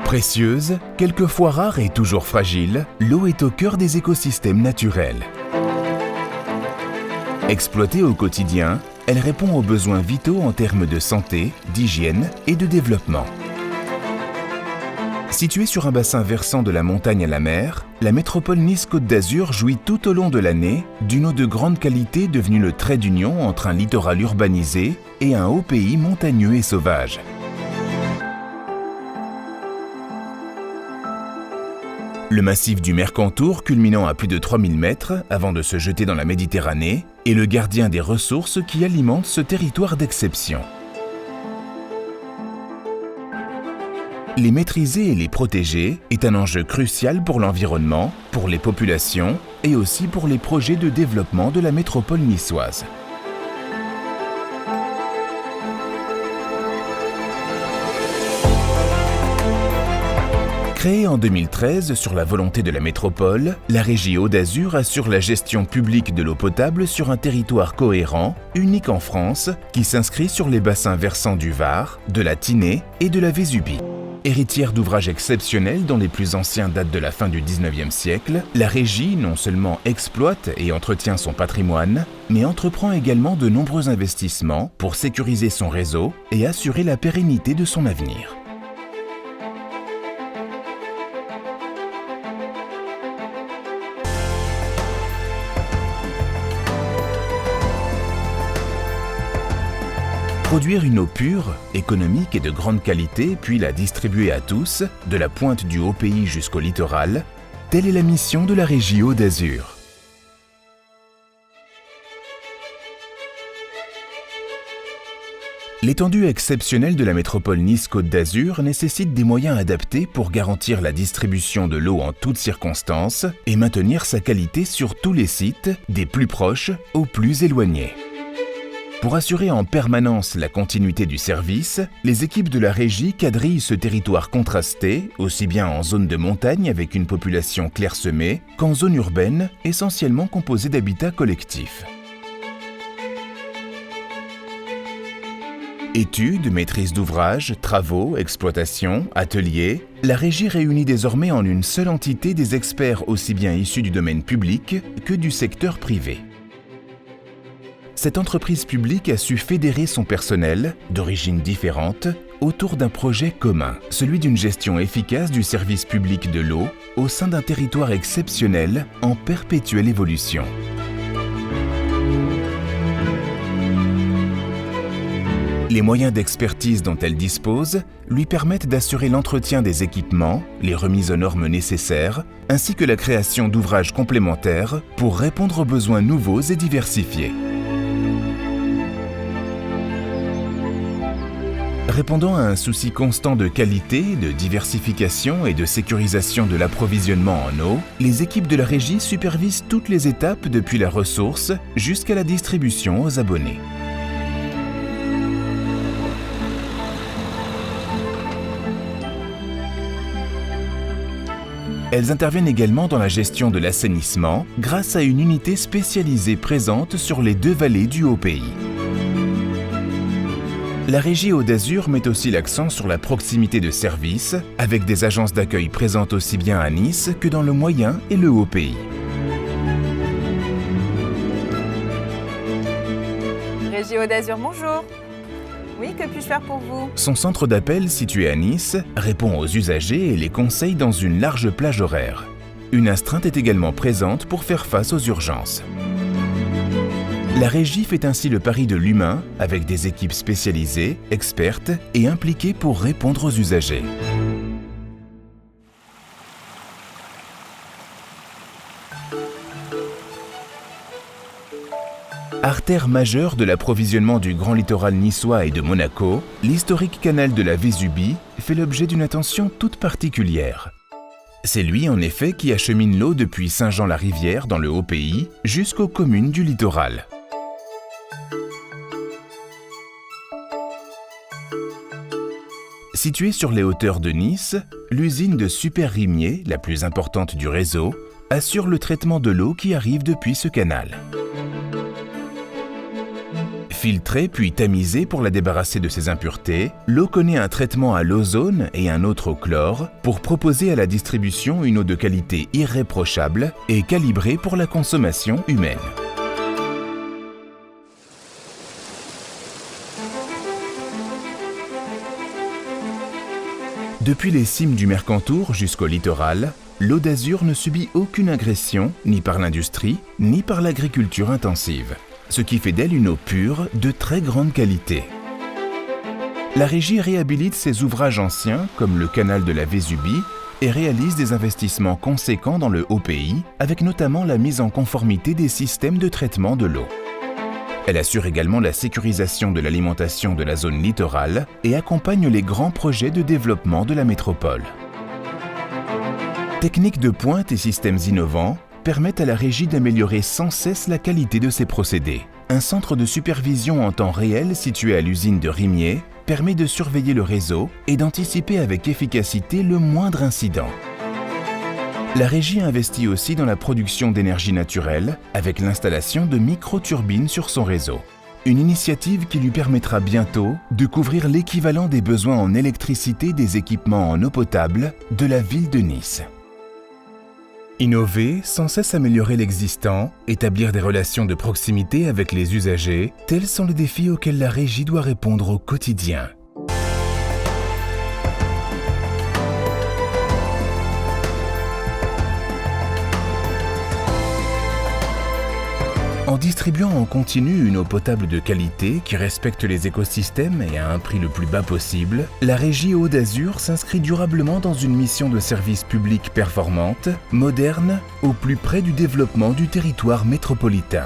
Précieuse, quelquefois rare et toujours fragile, l'eau est au cœur des écosystèmes naturels. Exploitée au quotidien, elle répond aux besoins vitaux en termes de santé, d'hygiène et de développement. Située sur un bassin versant de la montagne à la mer, la métropole Nice-Côte d'Azur jouit tout au long de l'année d'une eau de grande qualité devenue le trait d'union entre un littoral urbanisé et un haut pays montagneux et sauvage. Le massif du Mercantour, culminant à plus de 3000 mètres avant de se jeter dans la Méditerranée, est le gardien des ressources qui alimentent ce territoire d'exception. Les maîtriser et les protéger est un enjeu crucial pour l'environnement, pour les populations et aussi pour les projets de développement de la métropole niçoise. Créée en 2013 sur la volonté de la métropole, la régie Hauts d'Azur assure la gestion publique de l'eau potable sur un territoire cohérent, unique en France, qui s'inscrit sur les bassins versants du Var, de la Tinée et de la Vésubie. Héritière d'ouvrages exceptionnels dont les plus anciens datent de la fin du XIXe siècle, la régie non seulement exploite et entretient son patrimoine, mais entreprend également de nombreux investissements pour sécuriser son réseau et assurer la pérennité de son avenir. Produire une eau pure, économique et de grande qualité, puis la distribuer à tous, de la pointe du haut pays jusqu'au littoral, telle est la mission de la régie Hauts d'Azur. L'étendue exceptionnelle de la métropole Nice-Côte d'Azur nécessite des moyens adaptés pour garantir la distribution de l'eau en toutes circonstances et maintenir sa qualité sur tous les sites, des plus proches aux plus éloignés. Pour assurer en permanence la continuité du service, les équipes de la régie quadrillent ce territoire contrasté, aussi bien en zone de montagne avec une population clairsemée qu'en zone urbaine essentiellement composée d'habitats collectifs. Études, maîtrise d'ouvrage, travaux, exploitation, ateliers, la régie réunit désormais en une seule entité des experts aussi bien issus du domaine public que du secteur privé. Cette entreprise publique a su fédérer son personnel, d'origines différentes, autour d'un projet commun, celui d'une gestion efficace du service public de l'eau au sein d'un territoire exceptionnel en perpétuelle évolution. Les moyens d'expertise dont elle dispose lui permettent d'assurer l'entretien des équipements, les remises aux normes nécessaires, ainsi que la création d'ouvrages complémentaires pour répondre aux besoins nouveaux et diversifiés. Répondant à un souci constant de qualité, de diversification et de sécurisation de l'approvisionnement en eau, les équipes de la régie supervisent toutes les étapes depuis la ressource jusqu'à la distribution aux abonnés. Elles interviennent également dans la gestion de l'assainissement grâce à une unité spécialisée présente sur les deux vallées du haut pays. La régie Hauts d'Azur met aussi l'accent sur la proximité de services, avec des agences d'accueil présentes aussi bien à Nice que dans le moyen et le haut pays. Régie Hauts d'Azur, bonjour. Oui, que puis-je faire pour vous? Son centre d'appel, situé à Nice, répond aux usagers et les conseille dans une large plage horaire. Une astreinte est également présente pour faire face aux urgences. La régie fait ainsi le pari de l'humain avec des équipes spécialisées, expertes et impliquées pour répondre aux usagers. Artère majeure de l'approvisionnement du grand littoral niçois et de Monaco, l'historique canal de la Vésubie fait l'objet d'une attention toute particulière. C'est lui en effet qui achemine l'eau depuis Saint-Jean-la-Rivière dans le haut pays jusqu'aux communes du littoral. Située sur les hauteurs de Nice, l'usine de Super-Rimier, la plus importante du réseau, assure le traitement de l'eau qui arrive depuis ce canal. Filtrée puis tamisée pour la débarrasser de ses impuretés, l'eau connaît un traitement à l'ozone et un autre au chlore pour proposer à la distribution une eau de qualité irréprochable et calibrée pour la consommation humaine. Depuis les cimes du Mercantour jusqu'au littoral, l'eau d'Azur ne subit aucune agression, ni par l'industrie, ni par l'agriculture intensive, ce qui fait d'elle une eau pure de très grande qualité. La régie réhabilite ses ouvrages anciens, comme le canal de la Vésubie, et réalise des investissements conséquents dans le haut-pays, avec notamment la mise en conformité des systèmes de traitement de l'eau. Elle assure également la sécurisation de l'alimentation de la zone littorale et accompagne les grands projets de développement de la métropole. Techniques de pointe et systèmes innovants permettent à la régie d'améliorer sans cesse la qualité de ses procédés. Un centre de supervision en temps réel situé à l'usine de Rimier permet de surveiller le réseau et d'anticiper avec efficacité le moindre incident. La régie investit aussi dans la production d'énergie naturelle avec l'installation de micro-turbines sur son réseau. Une initiative qui lui permettra bientôt de couvrir l'équivalent des besoins en électricité des équipements en eau potable de la ville de Nice. Innover, sans cesse améliorer l'existant, établir des relations de proximité avec les usagers, tels sont les défis auxquels la régie doit répondre au quotidien. En distribuant en continu une eau potable de qualité qui respecte les écosystèmes et à un prix le plus bas possible, la régie Eau d'Azur s'inscrit durablement dans une mission de service public performante, moderne, au plus près du développement du territoire métropolitain.